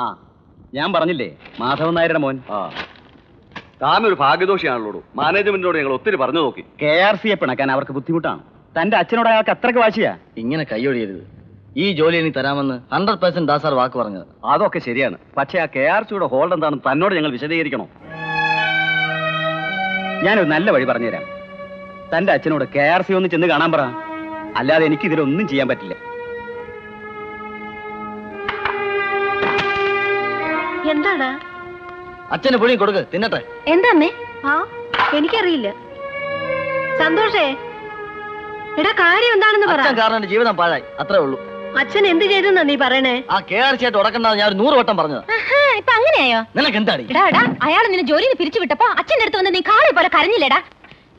ആ, ഞാൻ പറഞ്ഞില്ലേ മാധവൻ നായരുടെ മോൻ. താനൊരു ഭാഗ്യദോഷിയാണല്ലോ. മാനേജ്മെന്റിനോട് ഞങ്ങൾ ഒത്തിരി പറഞ്ഞു നോക്കി. KRC പിണക്കാൻ അവർക്ക് ബുദ്ധിമുട്ടാണ്. തന്റെ അച്ഛനോട് അയാൾക്ക് അത്രക്ക് വാശിയാ. ഇങ്ങനെ കൈയൊഴിയരുത്. ഈ ജോലി എനിക്ക് തരാമെന്ന് 100% ദാസാർ വാക്ക് പറഞ്ഞത്. അതൊക്കെ ശരിയാണ്. പക്ഷേ ആ KRCയുടെ ഹോൾഡ് എന്താണെന്ന് തന്നോട് ഞങ്ങൾ വിശദീകരിക്കണോ? ഞാനൊരു നല്ല വഴി പറഞ്ഞുതരാം. തന്റെ അച്ഛനോട് KRC ഒന്ന് ചെന്ന് കാണാൻ പറ. അല്ലാതെ എനിക്ക് ഇതിലൊന്നും ചെയ്യാൻ പറ്റില്ല. എന്താടാ? അച്ഛന് പുളി കൊടുക്ക്, തിന്നട്ടെ. എന്താ അമ്മേ? എനിക്കറിയില്ല. സന്തോഷേ, എടാ കാര്യം എന്താണെന്ന് പറ. കാരണം ജീവിതം പാഴായി, അത്രേ ഉള്ളൂ. അച്ഛൻ എന്ത് ചെയ്തെന്നാ നീ പറയണേ? ആ KRC ആയിട്ട് ഉടക്കണ്ടെന്ന് ഞാൻ 100 വട്ടം പറഞ്ഞത്. ഇപ്പൊ അങ്ങനെയായോ? നിനക്ക് എന്താടി? അയാൾ നിന്നെ ജോലിയിൽ പിരിച്ചു വിട്ടപ്പോ അച്ഛൻ്റെ അടുത്ത് വന്ന് നീ കാളെ പോലെ കരഞ്ഞില്ലേടാ?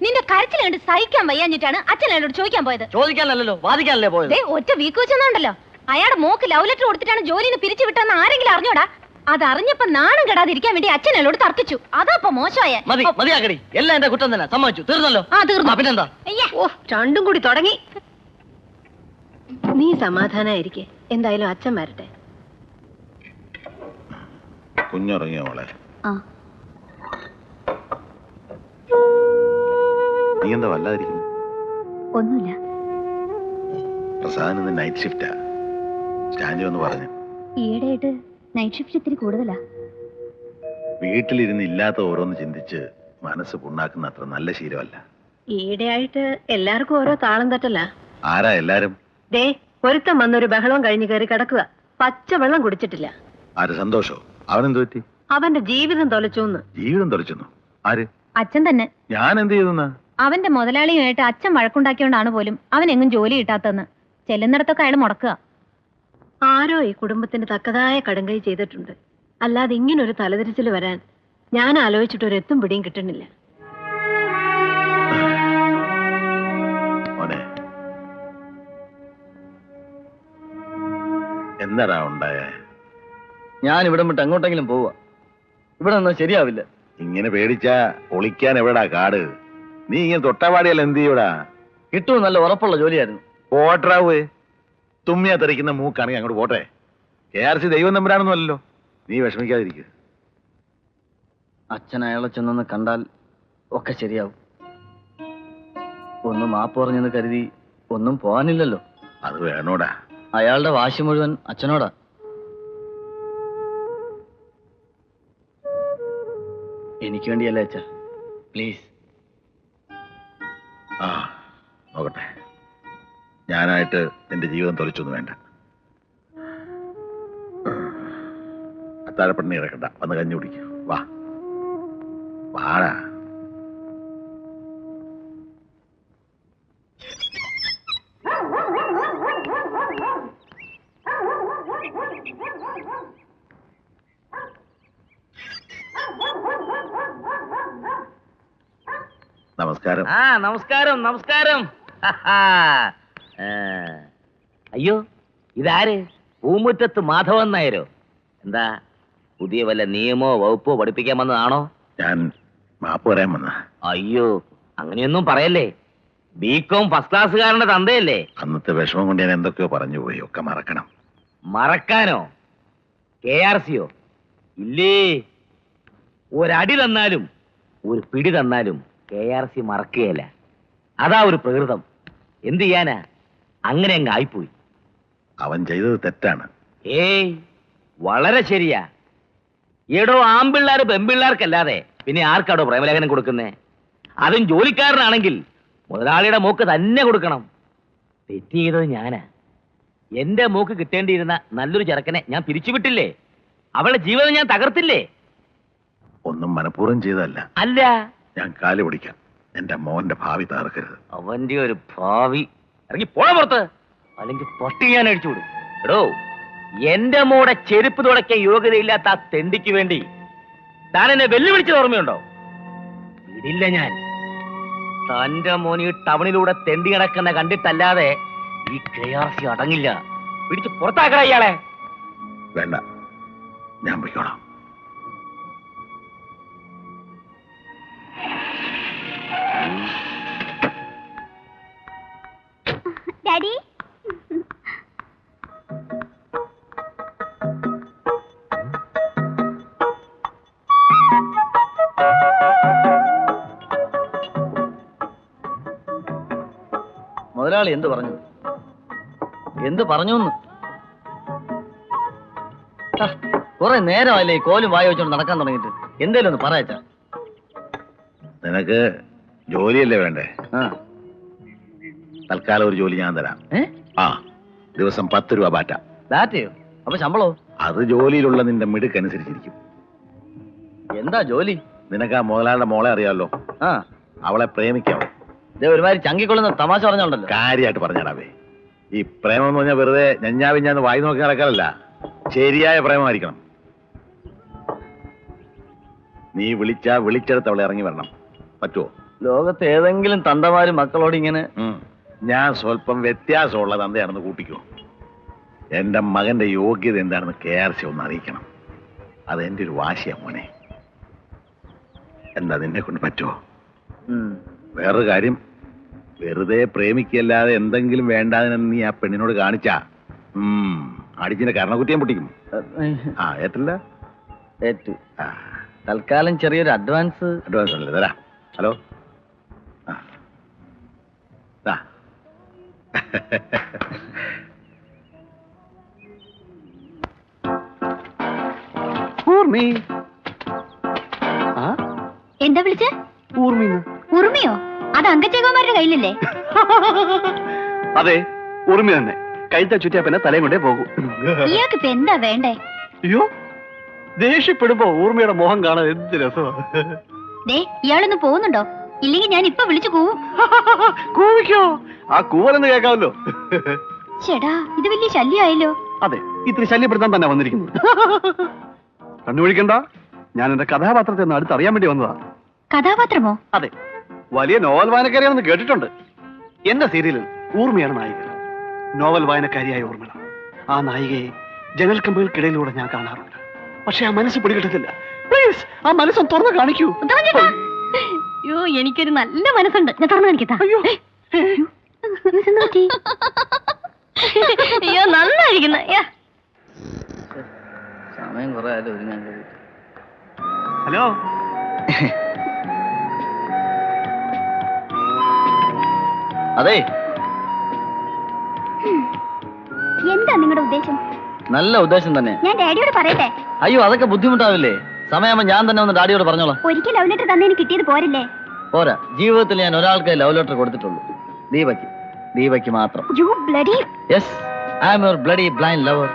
നിന്റെ കരച്ചിൽ കണ്ട് സഹിക്കാൻ വയ്യാഞ്ഞിട്ടാണ് അച്ഛൻ അയാളോട് ചോദിക്കാൻ പോയത്. ചോദിക്കാനല്ലോ, വാദിക്കാനല്ലേ പോയത്. ഒറ്റ വീക്ക് വെച്ചെന്നുണ്ടല്ലോ. അയാളുടെ മോക്ക് ലവ് ലെറ്റർ കൊടുത്തിട്ടാണ് ജോലിന്ന് പിരിച്ചു വിട്ടെന്ന് ആരെങ്കിലും അറിഞ്ഞോടാ? അതറിഞ്ഞപ്പോ നാണം കെടാതിരിക്കാൻ വേണ്ടി അച്ഛൻ അയാളോട് തർക്കിച്ചു. അതാ മോശമായ. മതിയാക്കടി, എല്ലാം എന്റെ കുറ്റം തന്നെ. സമ്മതിച്ചു, തീർന്നല്ലോ. പിന്നെന്താ? രണ്ടും കൂടി തുടങ്ങി. നീ സമാധാനായിരിക്കെ. എന്തായാലും അച്ഛൻ വരട്ടെ. കുഞ്ഞുറങ്ങിയ മോളെ? നീ എന്താ വല്ലാതിരിക്കുന്നു? ഒന്നുമില്ല. പ്രസാദിന് നൈറ്റ് ഷിഫ്റ്റാ. സ്റ്റാൻഡ് ഒന്ന് പറഞ്ഞു. ഈയിടെയായിട്ട് നൈറ്റ് ഷിഫ്റ്റ് ഇത്തിരി കൂടുതലാ. വീട്ടിലിരുന്ന് ഇല്ലാത്ത ഓരോന്ന് ചിന്തിച്ച് മനസ്സ് പുണ്ണാക്കുന്ന അത്ര നല്ല ശീലമല്ല. ഈയിടെയായിട്ട് എല്ലാവർക്കും ഓരോ താളം തട്ടല. ആരാ എല്ലാരും? ദേ ഒരുത്തം വന്നൊരു ബഹളവും കഴിഞ്ഞ് കയറി കിടക്കുക. പച്ചവെള്ളം കുടിച്ചിട്ടില്ല. ആര്? സന്തോഷോ? അവനെന്ത് പറ്റി? അവന്റെ ജീവിതം തൊലച്ചോന്ന്. ജീവിതം തൊലച്ചെന്നു? ആര്? അച്ഛൻ തന്നെ. ഞാൻ എന്ത് ചെയ്തെന്നാ? അവന്റെ മുതലാളിയുമായിട്ട് അച്ഛൻ വഴക്കുണ്ടാക്കിയോണ്ടാണ് പോലും അവൻ എങ്ങും ജോലി കിട്ടാത്തെന്ന്. ചെല്ലുന്നിടത്തൊക്കെ അയാൾ മുടക്കുക. ആരോ ഈ കുടുംബത്തിന് തക്കതായ കടുങ്കൈ ചെയ്തിട്ടുണ്ട്. അല്ലാതെ ഇങ്ങനൊരു തലതിരിച്ചിൽ വരാൻ ഞാൻ ആലോചിച്ചിട്ട് ഒരു എത്തും പിടിയും കിട്ടുന്നില്ല. എന്താ ഉണ്ടായ? ഞാൻ ഇവിടെ വിട്ട് അങ്ങോട്ടെങ്കിലും പോവാ. ഇവിടെ നിന്നാ ശരിയാവില്ല. ഇങ്ങനെ പേടിച്ചാ ഒളിക്കാൻ എവിടാ കാട്? നീ ഇങ്ങനെ തൊട്ടപാടിയല്ല എന്ത് ചെയ്യൂടാ? കിട്ടും, നല്ല ഉറപ്പുള്ള ജോലിയായിരുന്നു. പോട്ടറാവേ, തുമ്മിയാ തെറിക്കുന്ന മൂക്കാണെങ്കിൽ അങ്ങോട്ട് പോട്ടെ. KRC ദൈവം നമ്പരാണെന്നല്ലോ. നീ വിഷമിക്കാതിരിക്കുക. അച്ഛൻ അയാളെ ചെന്നൊന്ന് കണ്ടാൽ ഒക്കെ ശരിയാവും. ഒന്ന് മാപ്പ് പറഞ്ഞെന്ന് കരുതി ഒന്നും പോകാനില്ലല്ലോ. അത് വേണോടാ. അയാളുടെ വാശി മുഴുവൻ അച്ഛനോടാ. എനിക്ക് വേണ്ടിയല്ലേ അച്ഛാ, പ്ലീസ്. നോക്കട്ടെ. ഞാനായിട്ട് നിന്റെ ജീവിതം തൊലിച്ചൊന്നും വേണ്ട. അത്താഴപ്പണ്ണി ഇറക്കണ്ട, വന്ന് കഞ്ഞി കുടിക്കൂ. വാ വാടാ. നമസ്കാരം. നമസ്കാരം. നമസ്കാരം. അയ്യോ, ഇതാര്? പൂമുറ്റത്ത് മാധവൻ നായരോ? എന്താ പുതിയ വല്ല നിയമോ വകുപ്പോ പഠിപ്പിക്കാൻ വന്നതാണോ? ഞാൻ മാപ്പ് പറയാൻ വന്ന. അയ്യോ, അങ്ങനെയൊന്നും പറയല്ലേ. BCom ഫസ്റ്റ് ക്ലാസ്സുകാരന്റെ തന്തയല്ലേ? അന്നത്തെ വിഷമം കൊണ്ട് ഞാൻ എന്തൊക്കെയോ പറഞ്ഞു പോയി. ഒക്കെ മറക്കണം. മറക്കാനോ? KRCയോ? ഇല്ലേ. ഒരടി തന്നാലും ഒരു പിടി തന്നാലും KRC മറക്കുകയല്ല. അതാ ഒരു പ്രകൃതം. എന്ത് ചെയ്യാനാ? അങ്ങനെ അങ്ങ് ആയിപ്പോയി. അവൻ ചെയ്തത് തെറ്റാണ്. ഏയ്, വളരെ ശരിയാ. എടോ, ആമ്പിള്ളാര് പെമ്പിള്ളാർക്കല്ലാതെ പിന്നെ ആർക്കാടോ പ്രേമലേഖനം കൊടുക്കുന്നേ? അതും ജോലിക്കാരനാണെങ്കിൽ മുതലാളിയുടെ മൂക്ക് തന്നെ കൊടുക്കണം. തെറ്റ് ചെയ്തത് ഞാനാ. എന്റെ മൂക്ക് കിട്ടേണ്ടിയിരുന്ന നല്ലൊരു ചെറുക്കനെ ഞാൻ പിരിച്ചുവിട്ടില്ലേ? അവളുടെ ജീവിതം ഞാൻ തകർത്തില്ലേ? ഒന്നും മനഃപൂർവ്വം ചെയ്തതല്ല. അല്ല, ഞാൻ കാല് പിടിക്കാം. എന്റെ മോന്റെ ഭാവി തകർക്കരുത്. അവന്റെ ഒരു ഭാവി ഇറങ്ങി പോണ പുറത്ത്, അല്ലെങ്കിൽ പൊട്ടി ഞാൻ അടിച്ചുവിടും. എടോ, എന്റെ മോടെ ചെരുപ്പ് തുടയ്ക്കാൻ യോഗ്യതയില്ലാത്ത ആ തെണ്ടിക്ക് വേണ്ടി താൻ എന്നെ വെല്ലുവിളിച്ചത് ഓർമ്മയുണ്ടോ? ഇടില്ല ഞാൻ. തന്റെ മോൻ ഈ ടൗണിലൂടെ തെണ്ടി കിടക്കുന്ന കണ്ടിട്ടല്ലാതെ ഈ KRC അടങ്ങില്ല. പിടിച്ച് പുറത്താക്കണ ഇയാളെ. വേണ്ട, ഞാൻ പോയിക്കോളാം. ഡാഡി, മുതലാളി എന്ത് പറഞ്ഞു? എന്ത് പറഞ്ഞു? കുറെ നേരമല്ലേ ഈ കോലും വായ വെച്ചോണ്ട് നടക്കാൻ തുടങ്ങിയിട്ട്. എന്തേലും ഒന്ന് പറയച്ചാ. നിനക്ക് ജോലിയല്ലേ വേണ്ടേ? തൽക്കാലം ഒരു ജോലി ഞാൻ തരാം. ആ, ദിവസം 10 രൂപ ബാറ്റ. ബാറ്റയോ? അപ്പൊ ശമ്പളോ? അത് ജോലിയിലുള്ള നിന്റെ മിടുക്കനുസരിച്ചിരിക്കും. എന്താ ജോലി? നിനക്ക് ആ മുതലാളിയുടെ മോളെ അറിയാമല്ലോ. അവളെ പ്രേമിക്കാവോ? ഇതേ ഒരുമാതിരി ചങ്കിക്കൊള്ളുന്ന തമാശ പറഞ്ഞോണ്ടല്ലോ. കാര്യമായിട്ട് പറഞ്ഞാടാവേ. ഈ പ്രേമം എന്ന് പറഞ്ഞാൽ വെറുതെ ഞഞ്ഞാവിഞ്ഞാന്ന് വായി നോക്കി നടക്കാനല്ല, ശരിയായ പ്രേമമായിരിക്കണം. നീ വിളിച്ചെടുത്ത് അവളെ ഇറങ്ങി വരണം. പറ്റുമോ? ലോകത്ത് ഏതെങ്കിലും തന്തമാരും മക്കളോട് ഇങ്ങനെ? ഞാൻ സ്വല്പം വ്യത്യാസമുള്ള തന്തയാണെന്ന് കൂട്ടിക്കോ. എന്റെ മകന്റെ യോഗ്യത എന്താണെന്ന് KRC ഒന്ന് അറിയിക്കണം. അത് എന്റെ ഒരു വാശിയാ മോനെ. എന്താ നിന്നെ കൊണ്ട് പറ്റുമോ? വേറൊരു കാര്യം, വെറുതെ പ്രേമിക്കല്ലാതെ എന്തെങ്കിലും വേണ്ടാതിനെന്ന് നീ ആ പെണ്ണിനോട് കാണിച്ചാ അടിച്ചിന്റെ കരണക്കുറ്റിയും പൊട്ടിക്കും. ഏറ്റില്ല? ഏറ്റു. തൽക്കാലം ചെറിയൊരു അഡ്വാൻസ് അല്ലേ തരാ. ഹലോ. എന്താ വിളിച്ചേ? ഉറുമിയോ? അത് അങ്കച്ചേകന്മാരുടെ കയ്യിലല്ലേ? അതെ, ഉറുമി തന്നെ. കഴുത്ത ചുറ്റിയാ പിന്നെ തലയും കൊണ്ടേ പോകും. ഇയാൾക്ക് ഇപ്പൊ എന്താ വേണ്ടേ? അയ്യോ, ദേഷ്യപ്പെടുമ്പോ ഊർമിയുടെ മോഹം കാണാൻ എന്ത് രസമാണ്. ദേ, ഇയാളൊന്ന് പോകുന്നുണ്ടോ? ഇല്ലെങ്കിൽ ഞാൻ ഇപ്പൊ വിളിച്ചു കൂവും. കൂവിക്കോ, ആ കൂവലെന്ന് കേൾക്കാമല്ലോ. ചേടാ, ഇത് വലിയ ശല്യമായല്ലോ. അതെ, ഇത്തിരി ശല്യപ്പെടുത്താൻ തന്നെ വന്നിരിക്കുന്നു. കണ്ണുപിടിക്കണ്ട, ഞാൻ എന്റെ കഥാപാത്രത്തെ ഒന്ന് അടുത്തറിയാൻ വേണ്ടി വന്നതാ. കഥാപാത്രമോ? അതെ, വലിയ നോവൽ വായനക്കാരിയാണെന്ന് കേട്ടിട്ടുണ്ട്. എന്റെ സീരിയലിൽ ഊർമിയാണ് നായിക. നോവൽ വായനക്കാരിയായ ഊർമിള. ആ നായികയെ ജനൽക്കമ്പുകൾക്കിടയിലൂടെ ഞാൻ കാണാറുണ്ട്. പക്ഷെ ആ മനസ്സ് പിടികിട്ടത്തില്ല. പ്ലീസ്, ആ മനസ്സൊന്ന് തുറന്ന് കാണിക്കൂ. അയ്യോ, എനിക്കൊരു നല്ല മനസ്സുണ്ട്. ഞാൻ തുറന്നു കാണിക്കത്താ. അയ്യോ, നന്നായിരിക്കുന്നു. സമയം കുറെ ആയാലും ഒരുങ്ങാൻ കഴിയും. ഹലോ. അതെ, എന്താ നിങ്ങളുടെ ഉദ്ദേശം? നല്ല ഉദ്ദേശം തന്നെ. ഞാൻ ഡാഡിയോട് പറയട്ടെ? അയ്യോ, അതൊക്കെ ബുദ്ധിമുട്ടാവില്ലേ? സമയമാകുമ്പോ ഞാൻ തന്നെ ഒന്ന് ഡാഡിയോട് പറഞ്ഞോളാം. ഒരിക്കൽ ലവ് ലെറ്റർ തന്നെ കിട്ടിയത് പോരല്ലേ? പോരാ, ജീവിതത്തിൽ ഞാൻ ഒരാൾക്ക് ലവ് ലെറ്റർ കൊടുത്തിട്ടുള്ളൂ. ദീപയ്ക്ക് മാത്രം. You bloody... Yes, I am your bloody blind lover.